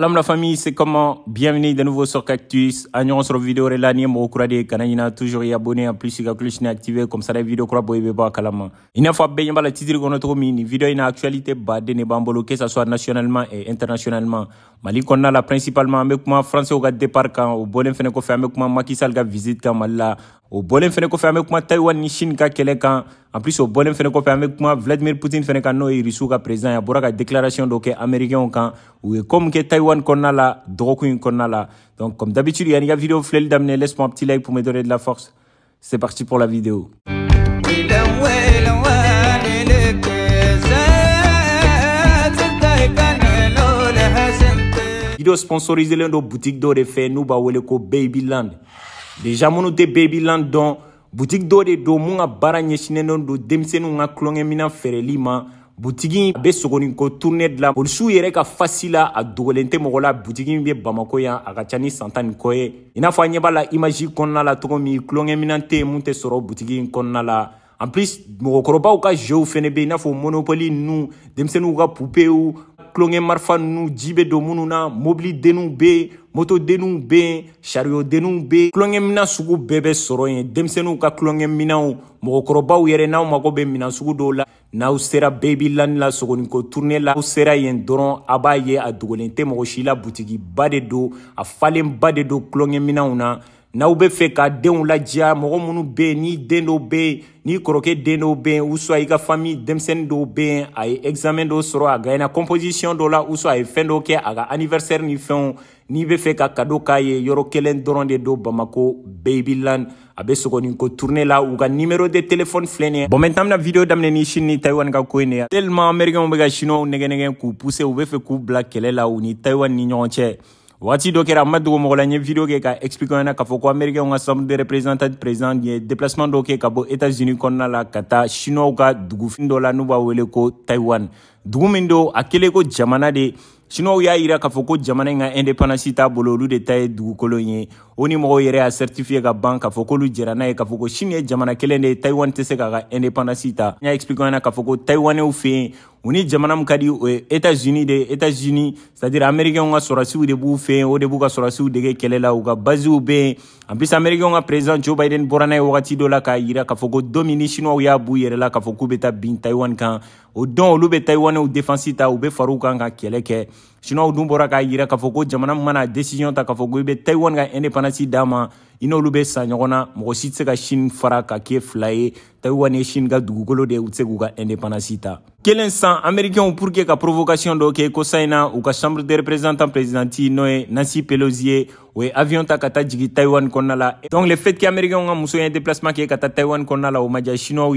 Salam la famille, c'est comment? Bienvenue de nouveau sur Cactus. Agnon sur vidéo relani mo kurade kanayina toujours y abonner en plus la cloche activée comme ça la vidéo kura boy beba kalama. Une fois bien bala titre qu'on a trop mini vidéo une actualité bade ne bambolo que ça soit nationalement et internationalement. Mali konna la principalement avec moi français au départ quand au bolen fene ko fait avec moi Macky Sall ga visite quand malla au bolen fene ko fait avec moi Taïwan ni Chine ka kele kan en plus au bolen fene ko fait avec moi Vladimir Poutine fene kan no irisu ka président ya boraka déclaration donc américain kan ou comme que Taïwan konna la droku konna la. Donc comme d'habitude il y a une vidéo flel d'amener laisse-moi un petit like pour me donner de la force. C'est parti pour la vidéo. Vidéo sponsorisée dans boutique d'eau de fait nous ba wele ko Babyland. Déjà mon de Babyland dans boutique d'eau de do munga baranye shineno do demsenu nga klonge mina ferelima boutique be sogoni ko tourner de la polsu yere ka facile a dogolente mogola boutique be Bamako ya akachani santane koye ina fa nyeba la image konna la to mi klonge mina te munte soro boutique konna la. En plus mogokoroba ou ka jeu fene be ina fo monopoly nu demsenu ga poupée ou klonge marfa nu jibe do mununa mobili denu be moto denu be chariot denu be klonge mina sugu bebe soro yen demsenu ka klonge mina mogokoroba yere naw mago be mina sugu do la naw sera Babyland la sogoni ko tourner la sera yen doron abaye a dugolente mogo shila boutique bade do a falen bade do klonge mina una naw be fe ka denw la dia mogo munu be ni dendo be ni koroke dendo be ou soit i ka famille demsen do be ay examen do soro a gaina composition do la ou soit ay fin do ke aga anniversaire ni fin ni be fe ka cadeau ka ye yoro kelen doron de do Bamako Babyland abe sogoni ko tourner la ou ga numéro de téléphone flene. Bon maintenant la vidéo d'amne ni Chine ni Taïwan ga ko ne tellement américain be ga chino nege ku pousser ou be fe ku black kele la ou ni Taïwan ni ñonche wati do kera madugo mogola nye vidéo ke ka expliquer na ka foko américain on assemblée de représentants de président de déplacement do ke ka bo États-Unis konna la kata chinois ka dugu findo la nuba wele ko Taiwan dugu mindo akele ko jamana de chinois ya ira ka foko jamana nga indépendance ta bololu de tay dugu kolonye oni mo yere a certifié ka banque ka foko lu jera na ka foko Chine jamana kelen de Taiwan te se ka indépendance ta nya expliquer na ka foko Taiwan ou fe oni jamana mkadi États-Unis c'est-à-dire américain nga sorasi ou de bu fe o de bu ka sorasi ou de kelela ou ka base ou be en plus américain nga président Joe Biden borana wakati do la ka ira ka foko domini chinois ya bu yere la ka foko beta bin Taiwan kan o don olu be Taiwan ou défense ta ou be faru kan ka keleke chinois dun bora ka ira ka foko jamana mana décision ta ka foko be Taiwan ga indépendance dama ino olu be sa ɲɔgɔnna mɔgɔ si tɛ se ka Chine fara ka kɛ fila ye Taiwan ye Chine ka dugukolo de u tɛ se k'u ka indépendance ta kelen san américain pour que ka provocation dɔ kɛ ko sa in na u ka chambre des représentants présidenti n'o ye Nancy Pelosi ye o ye avion ta ka taa jigi Taiwan kɔnɔna la donc le fait que américain ka muso ye déplacement kɛ ka taa Taiwan kɔnɔna la o ma diya chinois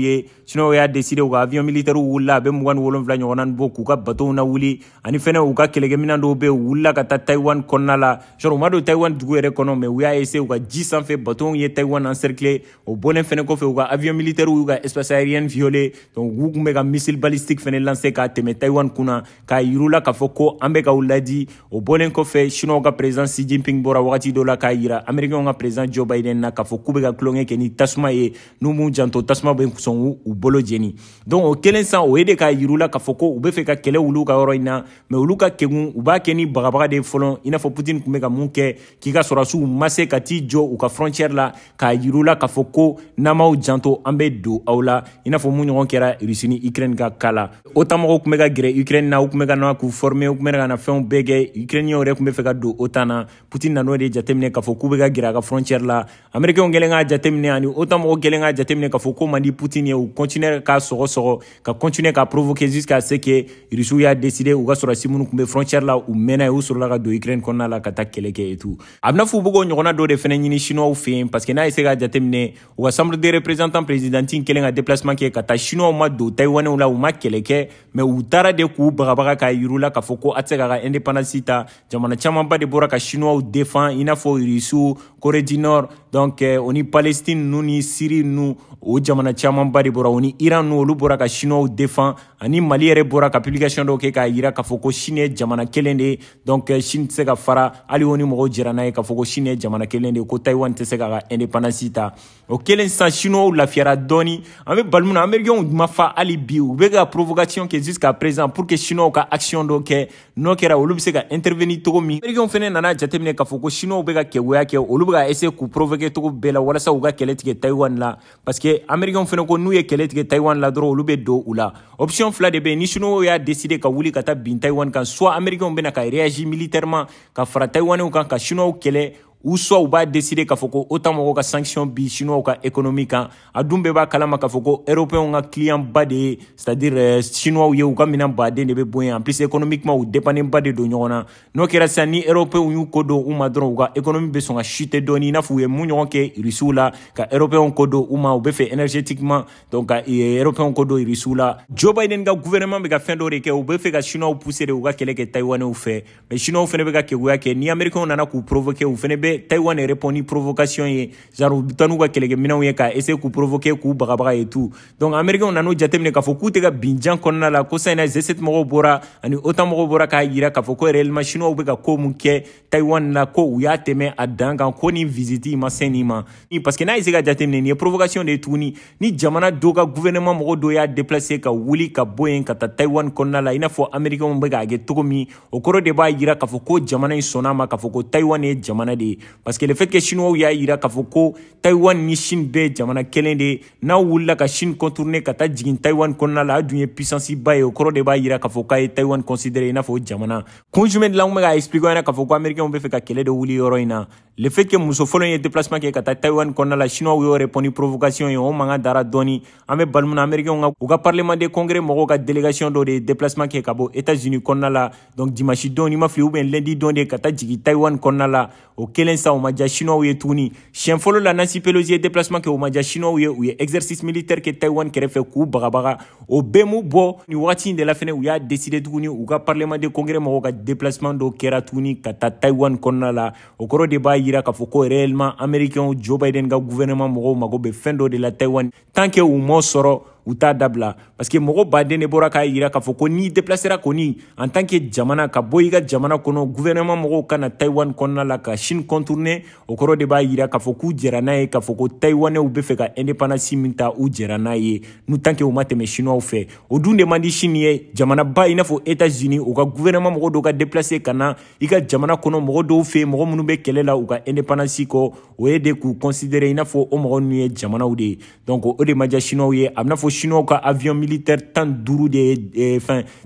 y'a décidé u ka avion militaire wulila a bɛ 27 ɲɔgɔnna bɔ k'u ka bateau na wuli ani fɛnɛ u ka kɛlɛkɛminɛn dɔw bɛ u wulila ka taa Taiwan kɔnɔna la genre u ma don Taiwan dugu yɛrɛ kɔnɔ mais u y'a essayer u ka ji sanfɛ bateau ye Taiwan encerclé o bolen fɛnɛ kɔfɛ u ka avion militaire u ka espace aérien violé donc u kun bɛ ka missile balistique fɛnɛ lancer ka tɛmɛ Taiwan kunna k'a yirula k'a fɔ ko an bɛ ka u ladi o bolen kɔfɛ chinois ka président Xi Jinping bɔra wagati dɔ la k'a yira américain ka président Joe Biden na k'a fɔ k'u bɛ ka tulonkɛ kɛ ni tasuma ye n'u m'u janto tasuma bɛ sɔn u bolo jeni donc o kelen san o ye de k'a yirula k'a fɔ ko u bɛ fɛ ka kɛlɛ wuli u ka yɔrɔ in na mais olu ka kɛgun u b'a kɛ ni bagabaga de fɔlɔ i n'a fɔ Poutine kun bɛ ka mun kɛ k'i ka sɔrɔsiw ma se ka t'i jɔ u ka frontière la k'a yirula k'a fɔ ko n'an m'aw janto an bɛ don aw la i n'a fɔ mun ɲɔgɔn kɛra Russie ni Ukraine ka cas la OTAN mɔgɔw kun bɛ ka gɛrɛ Ukraine na u kun bɛ ka na k'u former u kun bɛ ka na fɛnw bɛɛ kɛ Ukrainiens yɛrɛ kun bɛ fɛ ka don OTAN na Poutine nan'o de jateminɛ k'a fɔ k'u bɛ ka gɛrɛ a ka frontière la américains kɛlen k'a jateminɛ ani OTAN mɔgɔw kɛlen k'a jateminɛ k'a fɔ ko man di Poutine ye u continuer k'a sɔgɔ ka continuer k'a provoquer jusqu'à ce que Russie y'a décidé u ka sɔrɔsi minnu kun bɛ frontière la u mɛnna ye u sɔrɔla ka don Ukraine kɔnɔna la ka taa kɛlɛ kɛ et tout a bɛna fɔ u bɛ k'o ɲɔgɔnna dɔ de fɛnɛ ɲini chinois fɛ yen parce que n'a essayer k'a jateminɛ u ka chambre des représentants présidenti kɛlen ka déplacement kɛ ka taa chinois ma don Taïwanais la u ma kɛlɛ kɛ mais u taara de k'u bagabaga k'a yirula k'a fɔ ko a tɛ se k'a ka indépendance ta jamana camanba de bɔra ka chinois défend i n'a fɔ Russie Corée du Nord donc o ni Palestine nu ni Syrie nu o jamana camanba de bɔra o ni Iran nu olu bɔra ka chinois défend ani Mali yɛrɛ bɔra ka publication dɔw kɛ k'a yira k'a fɔ ko Chine ye jamana kelen de donc Chine tɛ se ka fara hali o ni mɔgɔw jɛra n'a ye k'a fɔ ko Chine ye jamana kelen de ko Taïwan tɛ se k'a ka indépendance ta o kelen san chinois lafiyara dɔɔni an bɛ balimuna américains ma fa hali bi u bɛ ka provocation kɛ jusqu'à présent pour que chinois ka action dɔ kɛ n'o kɛra olu bɛ se ka intervenir togo min américains fɛnɛ nana jateminɛ k'a fɔ ko chinois bɛ ka kɛgoya kɛ olu bɛ ka essayer k'u provoquer togo bɛɛ la walasa u ka kɛlɛ tigɛ Taïwan la parce que américains fɛnɛ ko n'u ye kɛlɛ tigɛ Taïwan la dɔrɔn olu bɛ don u la option fila de bɛ yen ni chinois y'a décider ka wuli ka taa bin Taïwan kan soit américains bɛna ka réagir militairement ka fara taïwanais kan ka chinois kɛlɛ ou soit u b'a décider k'a fɔ ko OTAN mɔgɔw ka sanction bi chinois ka économie kan a dun bɛɛ b'a kalama k'a fɔ ko européens ka client ba de ye c'est-à-dire chinois ye u ka minɛn baden de bɛ bɔ yen en plus économiquement u dépendant ba de don ɲɔgɔn na n'o kɛra sisan ni européens y'u ko don u ma dɔrɔn u ka économie bɛ sɔn ka chuter dɔɔni i n'a fɔ u ye mun ɲɔgɔn kɛ russiw la ka européens ko don u ma u bɛ fɛ énergétiquement donc ka européens ko don russiw la Joe Biden ka gouvernement bɛ ka fɛn dɔ de kɛ u bɛ fɛ ka chinois pousser de u ka kɛlɛ kɛ taïwanais fɛ mais chinois fɛnɛ bɛ ka kɛgoya kɛ ni américains nana k'u provoquer u fɛnɛ bɛ Taïwan répond ni provocation ye genre tanu ka kɛlɛkɛ minɛnw ye ka essayer k'u provoquer k'u bagabaga et tout donc américains nana jateminɛ k'a fɔ k'u tɛ ka binjan kɔnɔna la ko sa in na G7 mɔgɔw bɔra ani OTAN mɔgɔw bɔra k'a yira k'a fɔ ko réellement chinois bɛ ka ko mun kɛ Taïwan la ko u y'a tɛmɛ a dan kan ko ni visite ma se nin ma parce que n'a ye se ka jateminɛ nin ye provocation de ye tuguni ni jamana dɔ ka gouvernement mɔgɔ dɔ y'a déplacer ka wuli ka bɔ yen ka taa Taïwan kɔnɔna la i n'a fɔ américains bɛ k'a kɛ cogo min o kɔrɔ de b'a yira k'a fɔ ko jamana in sɔnna ma k'a fɔ ko Taïwan ye jamana de ye parce que le fait que chinois y'a yira k'a fɔ ko Taïwan ni Chine bɛɛ jamana kelen de ye n'a wulila ka Chine contourner ka taa jigin Taïwan kɔnɔna la a dun ye puissance ba ye o kɔrɔ de b'a yira k'a fɔ k'a ye Taïwan considéré i n'a fɔ jamana kun jumɛn de la n bɛ k'a expliquer ɲɛna k'a fɔ ko américains bɛ fɛ ka kɛlɛ de wuli yɔrɔ in na le fait que muso fɔlɔ ye déplacement kɛ ka taa Taïwan kɔnɔna la chinois y'o répondre provocation ye o mankan dara dɔɔni an bɛ balimuna américains u ka parlement de congrès mɔgɔw ka délégation dɔ de ye déplacement kɛ ka bɔ États-Unis kɔnɔna la donc dimanche don ni ma fili ou bien lundi don de ka taa jigin Taïwan kɔnɔna la o kelen sa o ma diya chinois ye tuguni siɲɛ fɔlɔ la Nancy Pelosi ye déplacement kɛ o ma diya chinois ye u ye exercice militaire kɛ Taïwan kɛrɛfɛ k'u bagabaga o bɛɛ m'u bɔ ni wagati in de la fɛnɛ u y'a décider tuguni u ka parlement de congrès mɔgɔw ka déplacement dɔ kɛra tuguni ka taa Taïwan kɔnɔna la o kɔrɔ de b'a yira k'a fɔ ko réellement américains Joe Biden ka gouvernement mɔgɔw mago bɛ fɛn dɔ de la Taïwan tant que u m'o sɔrɔ u t'a dabila parce que mɔgɔ baden de bɔra k'a yira k'a fɔ ko n'i déplacera kɔni en tant que jamana ka bɔ i ka jamana kɔnɔ gouvernement mɔgɔw ka na Taïwan kɔnɔna la ka Chine contourner o kɔrɔ de b'a yira k'a fɔ k'u jɛra n'a ye k'a fɔ ko taïwanais bɛ fɛ ka indépendance min ta u jɛra n'a ye n'u tant que u ma tɛmɛ chinois fɛ o dun de man di Chine ye jamanaba i n'a fɔ États-Unis u ka gouvernement mɔgɔ dɔw ka déplacer ka na i ka jamana kɔnɔ mɔgɔ dɔw fɛ yen mɔgɔ minnu bɛ kɛlɛ la u ka indépendance kɔ o ye de k'u considérer i n'a fɔ o mɔgɔ ninnu ye jamanaw de ye donc o de ma diya chinois ye a bɛna fɔ chinois ka avion militaire 15 de ye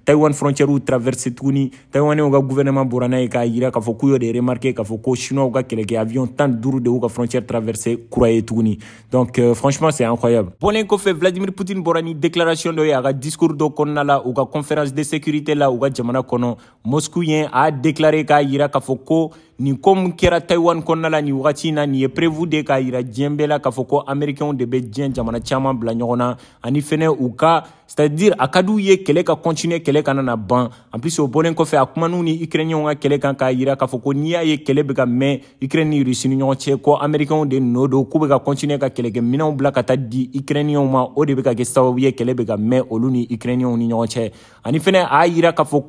Taïwan frontière traversé tuguni taïwanais ka gouvernement bɔra n'a ye k'a yira k'a fɔ k'u y'o de remarqué k'a fɔ ko chinois ka kɛlɛkɛ avion 15 de y'u ka frontière traversé kura ye tuguni donc franchement c'est incroyable bɔlen kɔfɛ Vladimir Poutine bɔra ni déclaration dɔ ye a ka discours dɔ kɔnɔna la u ka conférence de sécurité la u ka jamana kɔnɔ Moscou ye a déclaré k'a yira k'a fɔ ko nin ko min kɛra Taïwan kɔnɔna la nin wagati in na nin ye prévu de k'a yira diɲɛ bɛɛ la k'a fɔ ko américains de bɛ diɲɛ jamana caman bila ɲɔgɔn na ani fɛnɛ u ka c'est-à-dire a ka d'u ye kɛlɛ ka continuer kɛlɛ kana na ban en plus o bɔlen kɔfɛ a kuman'u ni ukrainiens ka kɛlɛ kan k'a yira k'a fɔ ko n'i y'a ye kɛlɛ bɛ ka mɛn Ukraine ni Russie ni ɲɔgɔn cɛ ko américains de nɔ don k'u bɛ ka continuer ka kɛlɛkɛminɛnw bila ka taa di ukrainiens ma o de bɛ ka kɛ sababu ye kɛlɛ bɛ ka mɛn olu ni ukrainiens ni ɲɔgɔn cɛ ani fɛnɛ a yira k'a fɔ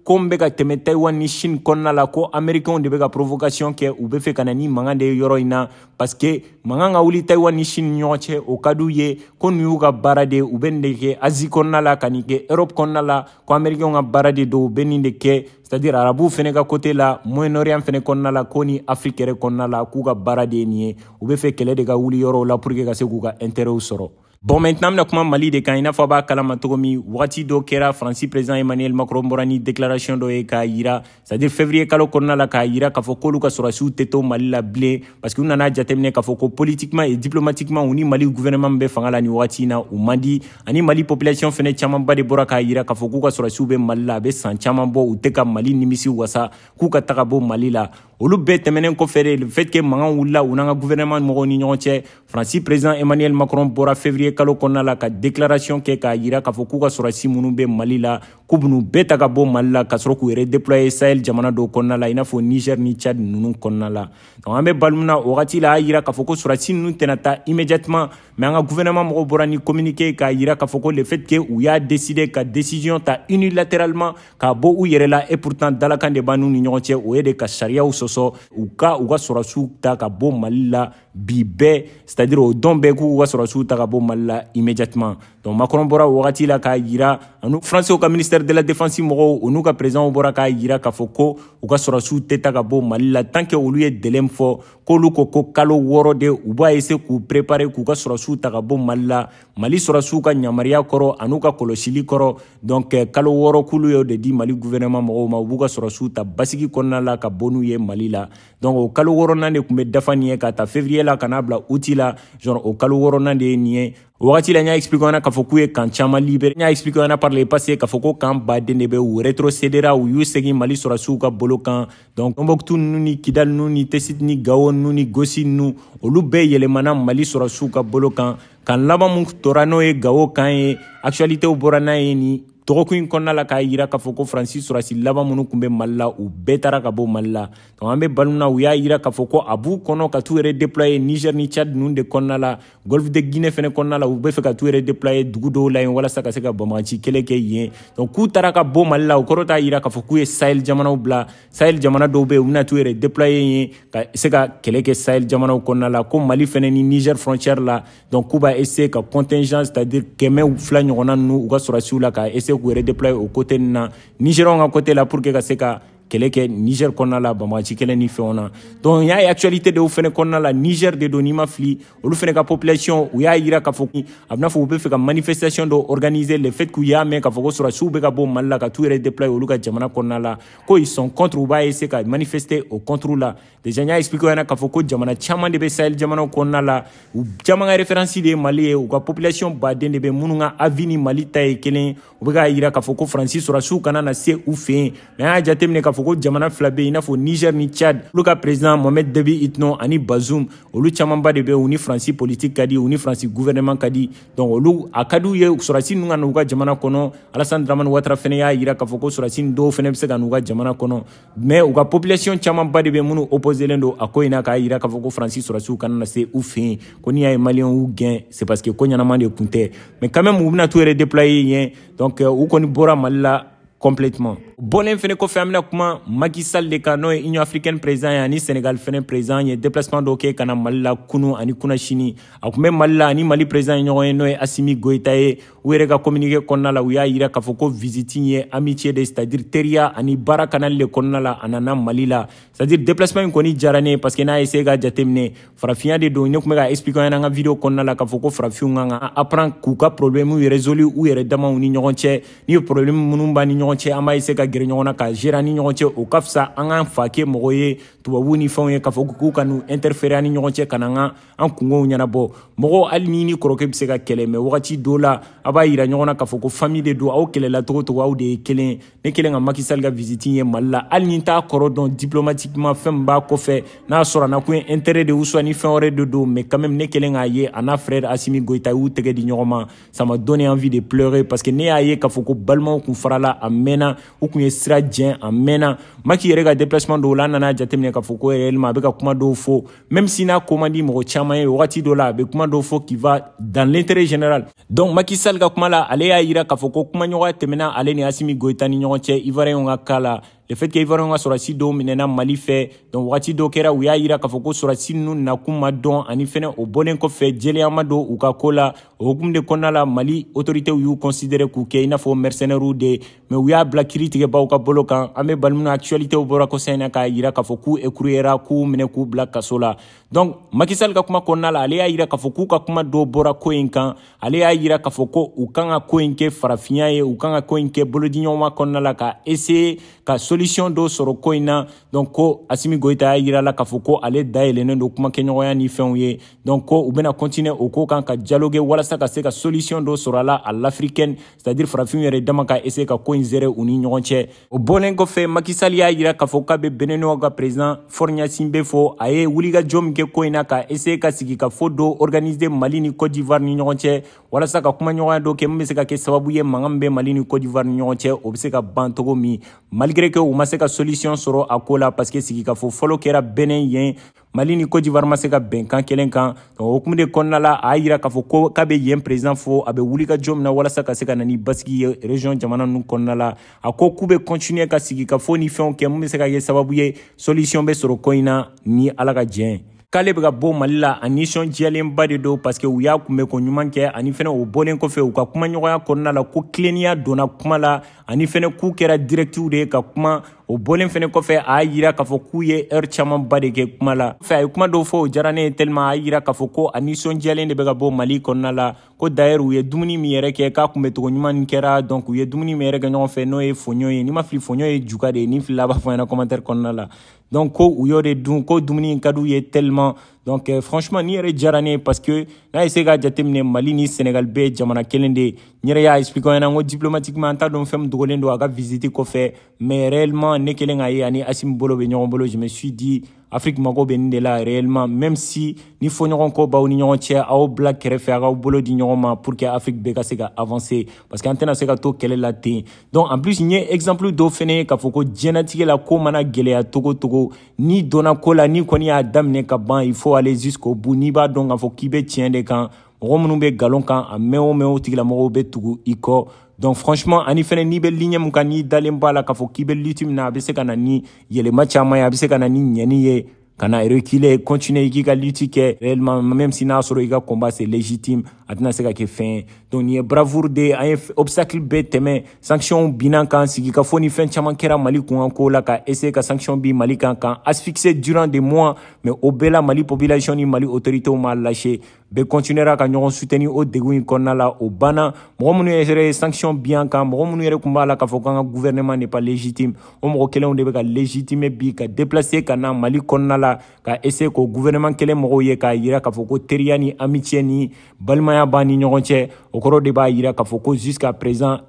ko n bɛ ka tɛmɛ Taïwan ni Chine kɔnɔna la ko américains de bɛ ka provocation kɛ u bɛ fɛ ka na ni mankan de ye yɔrɔ in na parce que mankan ka wuli Taïwan ni Chine ni ɲɔgɔn cɛ o ka d'u ye ko nin y'u ka baara de ye u bɛ nin de kɛ Asie kɔnɔna la ka nin kɛ Europe kɔnɔna la ko américains ka baara de don u bɛ nin de kɛ c'est-à-dire arabuw fɛnɛ ka côté la Moyen-Orient fɛnɛ kɔnɔna la ko ni Afrique yɛrɛ kɔnɔna la k'u ka baara de ye nin ye u bɛ fɛ kɛlɛ de ka wuli yɔrɔw la pour que ka se k'u ka intérêtw sɔrɔ bon maintenant bɛna kuma Mali de kan i n'a fɔ a b'a kalama cogo min wagati dɔ kɛra Faransi président Emmanuel Macron bɔra ni déclaration dɔ ye k'a yira c'est-à-dire février kalo kɔnɔna la k'a yira k'a fɔ k'olu ka sɔrɔdasiw tɛ to Mali la bilen parce que u nana jateminɛ k'a fɔ ko politiquement et diplomatiquement u ni Mali gouvernement bɛ fanga la nin wagati in na u man di ani Mali population fɛnɛ camanba de bɔra k'a yira k'a fɔ k'u ka sɔrɔdasiw bɛ Mali la a bɛ san caman bɔ u tɛ ka Mali nimisi wasa k'u ka taga bɔ Mali la olu bɛɛ tɛmɛnen kɔfɛ de le fait que mankan wulila u n'an ka gouvernement mɔgɔw ni ɲɔgɔn cɛ Faransi président Emmanuel Macron bɔra février kalo kɔnɔna la ka déclaration kɛ k'a yira k'a fɔ k'u ka sɔrɔdasi minnu bɛ Mali la k'u bɛn'u bɛɛ ta ka bɔ Mali la ka sɔrɔ k'u redéployer Sahel jamana dɔw kɔnɔna la i n'a fɔ Niger ni Tchad ninnu kɔnɔna la donc an bɛ balumuna o wagati la a yira k'a fɔ ko sɔrɔdasi ninnu tɛna taa immédiatement mais an ka gouvernement mɔgɔw bɔra ni communiqué k'a yira k'a fɔ ko le fait que u y'a décider ka décision ta unilatéralement k'a bɔ u yɛrɛ la et pourtant dalakan de b'an n'u ni ɲɔgɔn cɛ o ye de ka sariyaw sɔsɔ u ka sɔrɔdasiw ta ka bɔ Mali la bi bɛɛ c'est-à-dire o dɔn bɛɛ k'u ka sɔrɔsiw ta ka bɔ Mali la immédiatement. Donc Macron bɔra wagati la k'a yira anu Français ka ministère de la défense mɔgɔw o n'u ka président bɔra k'a yira k'a fɔ ko u ka sɔrɔsiw tɛ ta ka bɔ Mali la tant que olu ye délai fɔ k'olu ko kalo 6 de u b'a essayer k'u préparer k'u ka sɔrɔsiw ta ka bɔ Mali la Mali sɔrɔsiw ka yamaruya kɔrɔ an'u ka kɔlɔsili kɔrɔ. Donc kalo 6 k'ulu y'o de di Mali gouvernement mɔgɔw ma u b'u ka sɔrɔsiw ta basigi kɔnɔna la ka bɔ n'u ye Mali la. Donc o kalo 6nan de tun bɛ dafa nin ye ka ta février la ka n'a bila août la genre o kalo 6nan de ye nin ye. Wagati la n y'a expliqué ɲɛna k'a fɔ k'u ye camp caman libéré. N y'a expliqué ɲɛna par le passé k'a fɔ ko camp baden de bɛ u rétrocédera u y'u segin Mali sɔrɔsiw ka bolo kan. Donc Tombouctou ninnu ni Kidal ninnu ni Tessit ni Gao ninnu ni Gossi ninnu olu bɛɛ yɛlɛmana Mali sɔrɔsiw ka bolo kan. Kan laban mun tora n'o ye Gao kan ye actualité bɔra n'a ye ni dɔgɔkun in kɔnɔna la k'a yira k'a fɔ ko Faransi sɔrɔsi laban minnu tun bɛ Mali la u bɛɛ taara ka bɔ Mali la. Donc an bɛ balo na u y'a yira k'a fɔ ko a b'u kɔnɔ ka t'u yɛrɛ déployer Niger ni Tchad ninnu de kɔnɔna la Golfe de Guinée fɛnɛ kɔnɔna la u bɛ fɛ ka t'u yɛrɛ déployer dugu dɔw la yen walasa ka se ka banbagaci kɛlɛ kɛ yen. Donc k'u taara ka bɔ Mali la o kɔrɔ t'a yira k'a fɔ k'u ye Sahel jamanaw bila Sahel jamana dɔw bɛ yen u bɛna t'u yɛrɛ déployer yen ka se ka kɛlɛ kɛ Sahel jamanaw kɔnɔna la ko Mali fɛnɛ ni Niger frontière la. Donc k'u b'a essayer ka contingent c'est-à-dire 200 ɲɔgɔnna ninnu u ka sɔrɔsiw la ka essayer k'u yɛrɛ déployer o côté na Nigériens ka côté là pour que ka se ka kɛlɛ kɛ Niger kɔnɔna la banbagaci kɛlɛ ni fɛnw na. Donc y'a ye actualité de u fɛnɛ kɔnɔna la Niger de don n'i ma fili olu fɛnɛ ka population u y'a yira k'a fɔ a bɛna fɔ u bɛ fɛ ka manifestation dɔ organiser le fait k'u y'a mɛn k'a fɔ ko sɔrɔsiw bɛ ka bɔ Mali la ka t'u yɛrɛ déployer olu ka jamana kɔnɔna la ko ils sont contre u b'a essayer ka manifester au contre la. Déjà y'a expliqué ɲɛna k'a fɔ ko jamana caman de bɛ Sahel jamanaw kɔnɔna la u caman ka référence de ye Mali ye u ka population baden de bɛ minnu ka avis ni Mali ta ye kelen u bɛ k'a yira k'a fɔ ko Faransi sɔrɔsiw kana na se u fɛ yen. Mais an y'a jateminɛ k'a fɔ ko jamana fila bɛ yen i n'a fɔ Niger ni Tchad olu ka président Mohamed Déby Itno ani Bazoum olu camanba de bɛ u ni Faransi politique ka di u ni Faransi gouvernement ka di. Donc olu a ka d'u ye sɔrɔsi ninnu ka n'u ka jamana kɔnɔ Alassane Dramane Ouattara fɛnɛ y'a yira k'a fɔ ko sɔrɔsi dɔw fɛnɛ bɛ se ka n'u ka jamana kɔnɔ mais u ka population camanba de bɛ minnu opposé len don a ko in na k'a yira k'a fɔ ko Faransi sɔrɔsiw kana na se u fɛ yen ko n'i y'a ye maliyɛnw y'u gɛn c'est parce que ko ɲɛnama de tun tɛ mais quand même u bɛna t'u yɛrɛ déployer yen donc u kɔni bɔra Mali la complètement. Bɔlen fɛnɛ kɔfɛ an bɛna kuma Macky Sall de kan n'o ye Union africaine président ye ani Sénégal fɛnɛ président ye déplacement dɔ kɛ ka na Mali la kunu ani kunasini a tun bɛ Mali la ani Mali président ye ɲɔgɔn ye n'o ye Assimi Goïta ye u yɛrɛ ka communiqué kɔnɔna la u y'a yira k'a fɔ ko visite ye amitié de c'est-à-dire teriya ani baara kanali de kɔnɔna la a nana Mali la c'est-à-dire déplacement in kɔni diyara ne parce que n'a essayé ka jateminɛ farafinya de don ne tun bɛ ka expliquer ɲɛna an ka vidéo kɔnɔna la k'a fɔ ko farafinw kan ka apprendre k'u ka problème résoudre u yɛrɛ damaw ni ɲɔgɔn cɛ ni problème minnu b'a ni ɲɔgɔn cɛ an b'a essayer ka gɛrɛ ɲɔgɔn na ka gérer ni ɲɔgɔn cɛ o ka fisa an k'an fa kɛ mɔgɔ ye tubabu ni fɛnw ye k'a fɔ k'u ka n'u interférer ani ɲɔgɔn cɛ ka na an kungow ɲɛnabɔ mɔgɔ hali ni kɔrɔkɛ bɛ se ka kɛlɛ mais wagati dɔw la a b'a yira ɲɔgɔn na k'a fɔ ko famille de don aw kɛlɛla cogo cogo aw de ye kelen ne kelen ka Macky Sall ka visite ye Mali la hali ni t'a kɔrɔ dɔn diplomatiquement fɛn min b'a kɔfɛ n'a sɔrɔ na kun ye intérêt de ou soit ni fɛn wɛrɛ de don mais quand même ne kelen k'a ye a n'a frère Assimi Goïta y'u tɛgɛ di ɲɔgɔn ma ça m'a donné envie de pleurer parce que ne y'a ye k'a fɔ ko balimaw kun farala a mɛnna u kun ye sira jɛn a mɛnna Macky yɛrɛ ka déplacement dɔw la an nana jateminɛ k'a fɔ ko réellement a bɛ ka kuma dɔw fɔ même si n'a ko man di mɔgɔ caman ye wagati dɔ la a bɛ kuma dɔw fɔ qui va dans l'intérêt général donc Macky Sall ka kuma la ale y'a yira k'a fɔ ko kumaɲɔgɔnya tɛmɛna ale ni Assimi Goïta ni ɲɔgɔn cɛ Ivoirien ka cas la le fait que Ivoirien ka sɔrɔsi dɔw minɛna Mali fɛ donc wagati dɔw kɛra u y'a yira k'a fɔ ko sɔrɔsi ninnu nakun ma dɔn ani fɛnɛ o bɔlen kɔfɛ jɛlenya ma don u ka ko la o hukumu de kɔnɔna la Mali autorités y'u considérer k'u kɛ i n'a fɔ mercenaires de mais u y'a bila kiiri tigɛbaaw ka bolo kan an bɛ bali min na actualité bɔra kɔsa in na k'a yira k'a fɔ k'u écrouillera k'u minɛ k'u bila kaso la donc Macky Sall ka kuma kɔnɔna la ale y'a yira k'a fɔ k'u ka kuma dɔw bɔra ko in kan ale y'a yira k'a fɔ ko u kan ka ko in kɛ farafinya ye u kan ka ko in kɛ bolodiɲɔgɔnma kɔnɔna la ka essayer ka solution dɔw sɔrɔ ko in na donc ko Assimi Goïta y'a yira la k'a fɔ ko ale dayɛlɛnnen don kuma kɛɲɔgɔnya ni fɛnw ye donc ko u bɛna continuer o ko kan ka dialoguer walasa ka se ka solution dɔw sɔrɔ a la à l'africaine c'est-à-dire farafinw yɛrɛ dama ka essayer ka ko in zɛrɛ u ni ɲɔgɔn cɛ o bɔlen kɔfɛ Macky Sall y'a yira k'a fɔ k'a bɛ Benin ka président Faure Gnassingbé fɔ a ye wulikajɔ min kɛ ko in na ka essayer ka sigi ka fɔ dɔ organiser Mali ni Côte d'Ivoire ni ɲɔgɔn cɛ walasa ka kuma ɲɔgɔnya dɔ kɛ min bɛ se ka kɛ sababu ye mankan min bɛ Mali ni Côte d'Ivoire ni ɲɔgɔn cɛ o bɛ se ka ban cogo min malgré que u ma se ka solution sɔrɔ a ko la parce que sigi ka fɔ fɔlɔ kɛra Benin yen Mali ni Côte d'Ivoire ma se ka bɛnkan kelen kan donc o hukumu de kɔnɔna la a y'a yira k'a fɔ ko k'a bɛ yen président fo a bɛ wulikajɔ min na walasa ka se ka na ni basigi ye région jamana ninnu kɔnɔna la a ko k'u bɛ continuer ka sigi ka fɔ ni fɛnw kɛ min bɛ se ka kɛ sababu ye solution bɛ sɔrɔ ko in na ni Ala ka jɛn k'ale bɛ ka bɔ Mali la a nisɔndiyalenba de don parce que u y'a kunbɛ ko ɲuman kɛ ani fɛnɛ o bɔlen kɔfɛ u ka kumaɲɔgɔnya kɔnɔna la ko tilennenya donna kuma la ani fɛnɛ k'u kɛra directive de ye ka kuma o bɔlen fɛnɛ kɔfɛ a y'a yira k'a fɔ k'u ye heure camanba de kɛ kuma la fɛ a ye kuma dɔw fɔ o diyara ne ye tellement a y'a yira k'a fɔ ko a nisɔndiyalen de bɛ ka bɔ Mali kɔnɔna la ko d'ailleurs u ye dumuni min yɛrɛ kɛ k'a kunbɛcogo ɲuman nin kɛra donc u ye dumuni min yɛrɛ kɛ ɲɔgɔn fɛ n'o ye foɲɔ ye n'i ma fili foɲɔ ye juga de ye ni filila a b'a fɔ ɲɛna commentaire kɔnɔna la donc ko u y'o de dun ko dumuni in ka d'u ye tellement donc franchement ni yɛrɛ diyara ne ye parce que n'a ye se k'a jateminɛ Mali ni Sénégal bɛɛ ye jamana kelen de ye n yɛrɛ y'a expliqué o ɲɛna n ko diplomatiquement an t'a dɔn fɛn min dogolen don a ka visite kɔfɛ mais réellement ne kelen k'a ye ani Assimi bolo bɛ ɲɔgɔn bolo je me suis dit Afrique mago bɛ nin de la réellement même si ni fɔɲɔgɔn ko b'aw ni ɲɔgɔn cɛ aw bila kɛrɛfɛ a k'aw bolo di ɲɔgɔn ma pour que Afrique bɛɛ ka se ka avancer parce que an tɛna se ka to kɛlɛ la ten donc en plus n ye exemple dɔw fɛnɛ ye k'a fɔ ko diɲɛnatigɛ la ko mana gɛlɛya togo togo n'i donna ko la n'i kɔni y'a daminɛ ka ban il faut aller jusqu'au bout n'i b'a dɔn k'a fɔ k'i bɛ tiɲɛ de kan mɔgɔ minnu bɛ galon kan a mɛn o mɛn o tigilamɔgɔw bɛ tugu i kɔ donc franchement ani fɛnɛ n'i bɛ ligne mun kan n'i dalen b'a la k'a fɔ k'i bɛ lutte min na a bɛ se ka na ni yɛlɛma caman ye a bɛ se ka na ni ɲɛni ye ka na reculer continuer i k'i ka lutte kɛ réellement même si n'a sɔrɔ i ka combat c'est légitime a tɛna se ka kɛ fɛn ye donc nin ye bravoure de ye an ye obstacle bɛɛ tɛmɛ sanction binna k'an sigi ka fɔ ni fɛn caman kɛra Mali kunkan ko la ka essayer ka sanction bin Mali kan k'an asphyxier durant des mois mais o bɛɛ la Mali population ni Mali autorités m'a lâché bɛɛ continuera ka ɲɔgɔn soutenir o degun in kɔnɔna la o banna mɔgɔ minnu yɛrɛ ye sanction bin kan mɔgɔ minnu yɛrɛ tun b'a la k'a fɔ k'an ka gouvernement n'est pas légitime o mɔgɔ kelenw de bɛ ka légitimer bi ka déplacer ka na Mali kɔnɔna la ka essayer k'o gouvernement kelen mɔgɔw ye k'a yira k'a fɔ ko teriya ni amitié ni balimaya b'an ni ɲɔgɔn cɛ o kɔrɔ de b'a yira k'a fɔ ko jusqu'à présent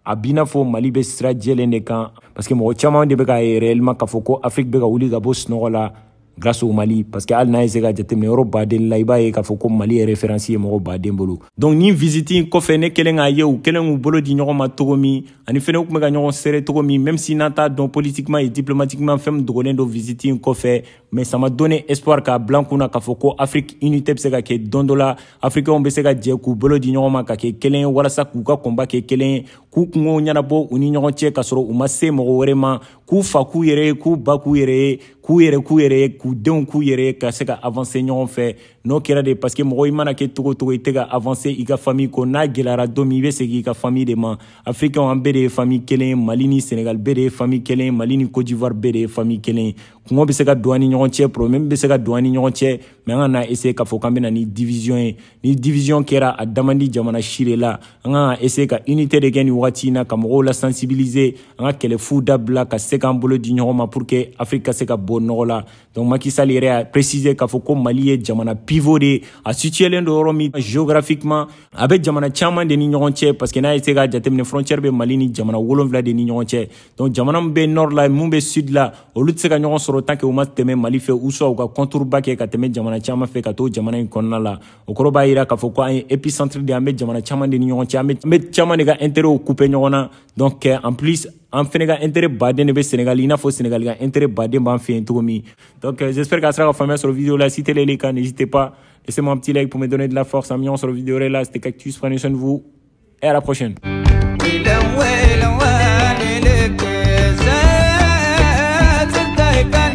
a b'i n'a fɔ Mali bɛ sira jɛlen de kan parce que mɔgɔ caman de bɛ k'a ye réellement k'a fɔ ko Afrique bɛ ka wuli ka bɔ sunɔgɔ la grâce au Mali parce que hali n'a ye se ka jateminɛ yɔrɔ baden la i b'a ye k'a fɔ ko Mali ye référence ye mɔgɔ baden bolo donc ni visite in kɔfɛ ne kelen k'a ye u kelen k'u bolo di ɲɔgɔn ma cogo min ani fɛnɛ u tun bɛ ka ɲɔgɔn serrer cogo min même si n'an t'a dɔn politiquement et diplomatiquement fɛn min dogolen don visite in kɔfɛ mais ça m'a donné espoir k'a bila n kunna k'a fɔ ko Afrique unité bɛ se ka kɛ don dɔ la africains bɛ se ka jɛ k'u bolo di ɲɔgɔn ma ka kɛ kelen ye walasa k'u ka combat kɛ kelen ye k'u kungow ɲɛnabɔ u ni ɲɔgɔn cɛ k'a sɔrɔ u ma se mɔgɔ wɛrɛ ma k'u fa k'u yɛrɛ ye k'u ba k'u yɛrɛ ye k'u yɛrɛ ye k'u denw k'u yɛrɛ ye ka se ka avancer ɲɔgɔn fɛ n'o kɛra de parce que mɔgɔ i mana kɛ togo togo i tɛ ka avancer i ka famille ko n'a gɛlɛyara don min i bɛ segin i ka famille de ma africains an bɛɛ de ye famille kelen ye Mali ni Sénégal bɛɛ de ye famille kelen ye Mali ni Côte d'Ivoire bɛɛ de ye famille kelen ye kungo bɛ se ka don an ni ɲɔgɔn cɛ problème bɛ se ka don an ni ɲɔgɔn cɛ mais an ka na essayer k'a fɔ k'an bɛ na ni division ye ni division kɛra a damandi jamana si de la an ka essayer ka unité de kɛ nin wagati in na ka mɔgɔw la sensibiliser an ka kɛlɛfu dabila ka se k'an bolo di ɲɔgɔn ma pour que Afrique ka se ka bɔ nɔgɔ la donc Macky Sall yɛrɛ a préciser k'a fɔ ko Mali ye jamana pivot de ye a situelen don yɔrɔ min géographiquement a bɛ jamana caman de ni ɲɔgɔn cɛ parce que n'a ye se k'a jateminɛ frontière bɛ Mali ni jamana 7 de ni ɲɔgɔn cɛ donc jamana min bɛ nord la mun bɛ sud la olu tɛ se ka ɲɔgɔn sɔrɔ tant que u ma tɛmɛ Mali fɛ ou soit u ka contour ba kɛ ka tɛmɛ jamana caman fɛ ka to jamana in kɔnɔna la o kɔrɔ b'a yira k'a fɔ ko an ye épicentre de an bɛ jamana caman de ni ɲɔgɔn cɛ an bɛ caman de ka intérêt couper ɲɔgɔn na donc en plus an fɛnɛ ka intérêt baden de bɛ Sénégal i n'a fɔ Sénégal ka intérêt baden b'an fɛ yen cogo min donc j'espère k'a sera ka faamuya sɔrɔ vidéo la si tɛ les cas n'hésitez pas laissez-moi un petit like pour me donner de la force un million sur la vidéo là c'était Cactus prenez soin de vous et à la prochaine كان